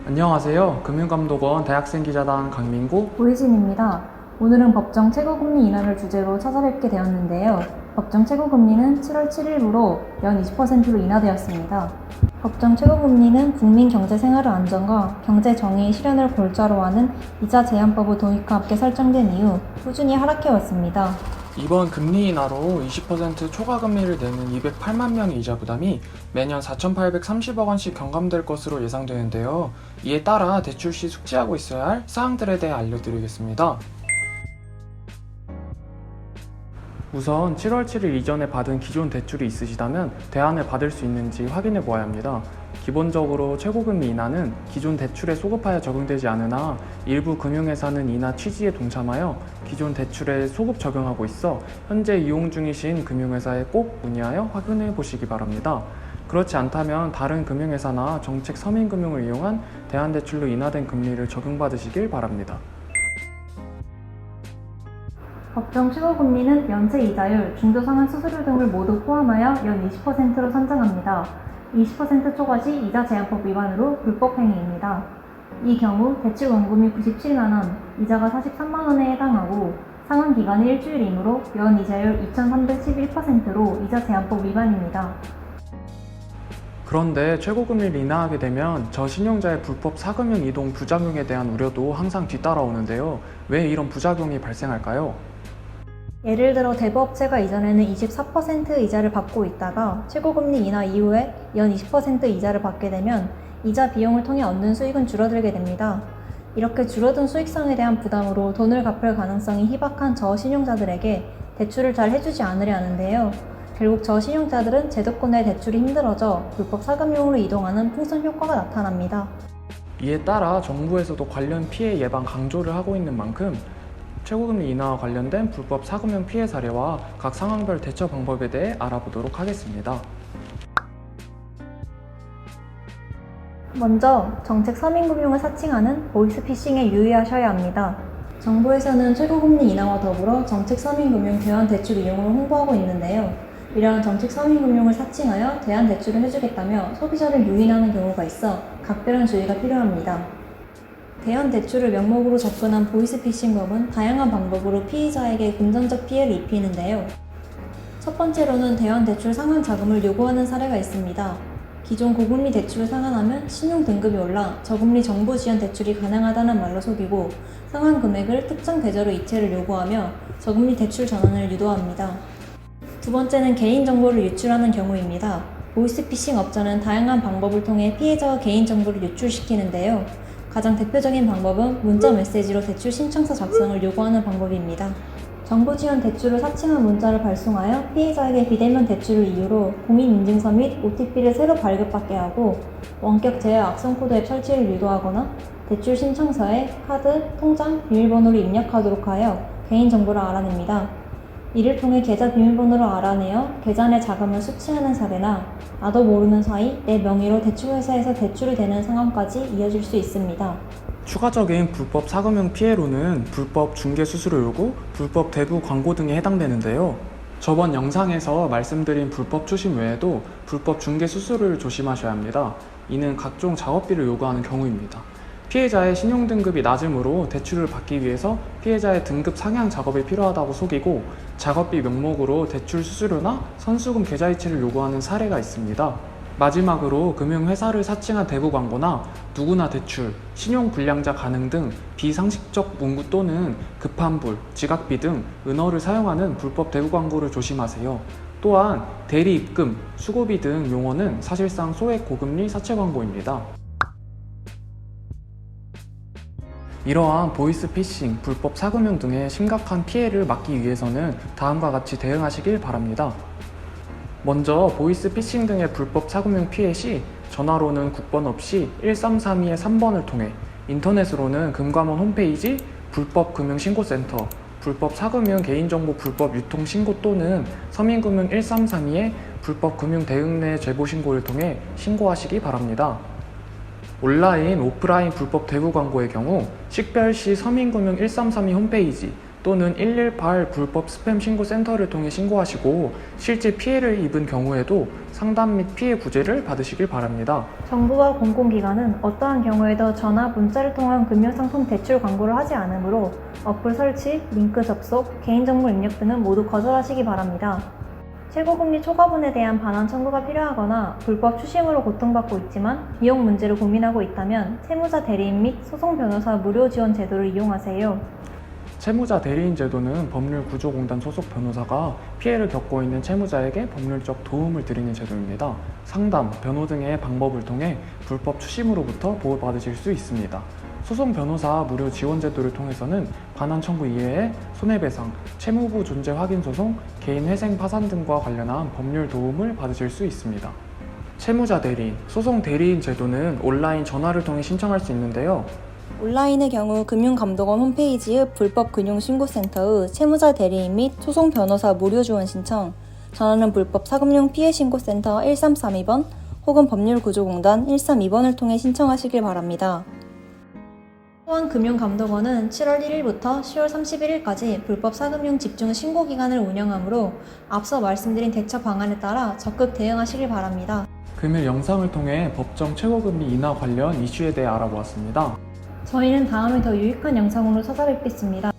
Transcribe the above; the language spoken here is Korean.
안녕하세요. 금융감독원 대학생기자단 강민구. 오혜진입니다. 오늘은 법정 최고금리 인하를 주제로 찾아뵙게 되었는데요. 법정 최고금리는 7월 7일부로 연 20%로 인하되었습니다. 법정 최고금리는 국민 경제 생활의 안정과 경제 정의의 실현을 골자로 하는 이자 제한법의 도입과 함께 설정된 이후 꾸준히 하락해왔습니다. 이번 금리 인하로 20% 초과금리를 내는 208만 명의 이자 부담이 매년 4,830억 원씩 경감될 것으로 예상되는데요. 이에 따라 대출 시 숙지하고 있어야 할 사항들에 대해 알려드리겠습니다. 우선 7월 7일 이전에 받은 기존 대출이 있으시다면 대안을 받을 수 있는지 확인해 보아야 합니다. 기본적으로 최고금리 인하는 기존 대출에 소급하여 적용되지 않으나 일부 금융회사는 인하 취지에 동참하여 기존 대출에 소급 적용하고 있어 현재 이용 중이신 금융회사에 꼭 문의하여 확인해 보시기 바랍니다. 그렇지 않다면 다른 금융회사나 정책 서민금융을 이용한 대안대출로 인하된 금리를 적용받으시길 바랍니다. 법정 최고금리는 연체 이자율, 중도상환 수수료 등을 모두 포함하여 연 20%로 산정합니다. 20% 초과 시 이자 제한법 위반으로 불법 행위입니다. 이 경우 대출 원금이 97만 원, 이자가 43만 원에 해당하고 상환 기간이 일주일이므로 연 이자율 2311%로 이자 제한법 위반입니다. 그런데 최고금리를 인하하게 되면 저신용자의 불법 사금융 이동 부작용에 대한 우려도 항상 뒤따라오는데요. 왜 이런 부작용이 발생할까요? 예를 들어 대부업체가 이전에는 24% 이자를 받고 있다가 최고금리 인하 이후에 연 20% 이자를 받게 되면 이자 비용을 통해 얻는 수익은 줄어들게 됩니다. 이렇게 줄어든 수익성에 대한 부담으로 돈을 갚을 가능성이 희박한 저신용자들에게 대출을 잘 해주지 않으려 하는데요. 결국 저신용자들은 제도권 내 대출이 힘들어져 불법 사금융으로 이동하는 풍선 효과가 나타납니다. 이에 따라 정부에서도 관련 피해 예방 강조를 하고 있는 만큼 최고금리 인하와 관련된 불법 사금융 피해 사례와 각 상황별 대처 방법에 대해 알아보도록 하겠습니다. 먼저 정책 서민금융을 사칭하는 보이스피싱에 유의하셔야 합니다. 정부에서는 최고금리 인하와 더불어 정책 서민금융 대환대출 이용을 홍보하고 있는데요. 이러한 정책 서민금융을 사칭하여 대환대출을 해주겠다며 소비자를 유인하는 경우가 있어 각별한 주의가 필요합니다. 대환대출을 명목으로 접근한 보이스피싱범은 다양한 방법으로 피해자에게 금전적 피해를 입히는데요. 첫 번째로는 대환대출 상환 자금을 요구하는 사례가 있습니다. 기존 고금리 대출을 상환하면 신용 등급이 올라 저금리 정부 지원 대출이 가능하다는 말로 속이고 상환 금액을 특정 계좌로 이체를 요구하며 저금리 대출 전환을 유도합니다. 두 번째는 개인정보를 유출하는 경우입니다. 보이스피싱 업자는 다양한 방법을 통해 피해자와 개인정보를 유출시키는데요. 가장 대표적인 방법은 문자 메시지로 대출 신청서 작성을 요구하는 방법입니다. 정부 지원 대출을 사칭한 문자를 발송하여 피해자에게 비대면 대출을 이유로 공인인증서 및 OTP를 새로 발급받게 하고 원격 제어 악성 코드 앱 설치를 유도하거나 대출 신청서에 카드, 통장, 비밀번호를 입력하도록 하여 개인정보를 알아냅니다. 이를 통해 계좌 비밀번호를 알아내어 계좌 내 자금을 수취하는 사례나 나도 모르는 사이 내 명의로 대출회사에서 대출이 되는 상황까지 이어질 수 있습니다. 추가적인 불법 사금융 피해로는 불법 중개 수수료 요구, 불법 대부 광고 등에 해당되는데요. 저번 영상에서 말씀드린 불법 추심 외에도 불법 중개 수수료를 조심하셔야 합니다. 이는 각종 작업비를 요구하는 경우입니다. 피해자의 신용등급이 낮으므로 대출을 받기 위해서 피해자의 등급 상향 작업이 필요하다고 속이고 작업비 명목으로 대출 수수료나 선수금 계좌이체를 요구하는 사례가 있습니다. 마지막으로 금융회사를 사칭한 대부 광고나 누구나 대출, 신용불량자 가능 등 비상식적 문구 또는 급환불, 지각비 등 은어를 사용하는 불법 대부 광고를 조심하세요. 또한 대리 입금, 수고비 등 용어는 사실상 소액 고금리 사채 광고입니다. 이러한 보이스피싱, 불법 사금융 등의 심각한 피해를 막기 위해서는 다음과 같이 대응하시길 바랍니다. 먼저 보이스피싱 등의 불법 사금융 피해 시 전화로는 국번 없이 1332의 3번을 통해 인터넷으로는 금감원 홈페이지 불법금융신고센터, 불법사금융 개인정보 불법 유통신고 또는 서민금융 1332의 불법금융대응내 제보신고를 통해 신고하시기 바랍니다. 온라인, 오프라인 불법 대부 광고의 경우 식별시 서민금융 1332 홈페이지 또는 118 불법 스팸 신고 센터를 통해 신고하시고 실제 피해를 입은 경우에도 상담 및 피해 구제를 받으시길 바랍니다. 정부와 공공기관은 어떠한 경우에도 전화, 문자를 통한 금융상품 대출 광고를 하지 않으므로 어플 설치, 링크 접속, 개인정보 입력 등은 모두 거절하시기 바랍니다. 최고금리 초과분에 대한 반환 청구가 필요하거나 불법 추심으로 고통받고 있지만 비용 문제를 고민하고 있다면 채무자 대리인 및 소송 변호사 무료 지원 제도를 이용하세요. 채무자 대리인 제도는 법률구조공단 소속 변호사가 피해를 겪고 있는 채무자에게 법률적 도움을 드리는 제도입니다. 상담, 변호 등의 방법을 통해 불법 추심으로부터 보호받으실 수 있습니다. 소송 변호사 무료 지원 제도를 통해서는 반환 청구 이외에 손해배상, 채무부 존재 확인 소송, 개인 회생 파산 등과 관련한 법률 도움을 받으실 수 있습니다. 채무자 대리인, 소송 대리인 제도는 온라인 전화를 통해 신청할 수 있는데요. 온라인의 경우 금융감독원 홈페이지의 불법금융신고센터의 채무자 대리인 및 소송 변호사 무료 지원 신청, 전화는 불법 사금융 피해신고센터 1332번 혹은 법률구조공단 132번을 통해 신청하시길 바랍니다. 또한 금융감독원은 7월 1일부터 10월 31일까지 불법 사금융 집중 신고 기간을 운영하므로 앞서 말씀드린 대처 방안에 따라 적극 대응하시길 바랍니다. 금일 영상을 통해 법정 최고금리 인하 관련 이슈에 대해 알아보았습니다. 저희는 다음에 더 유익한 영상으로 찾아뵙겠습니다.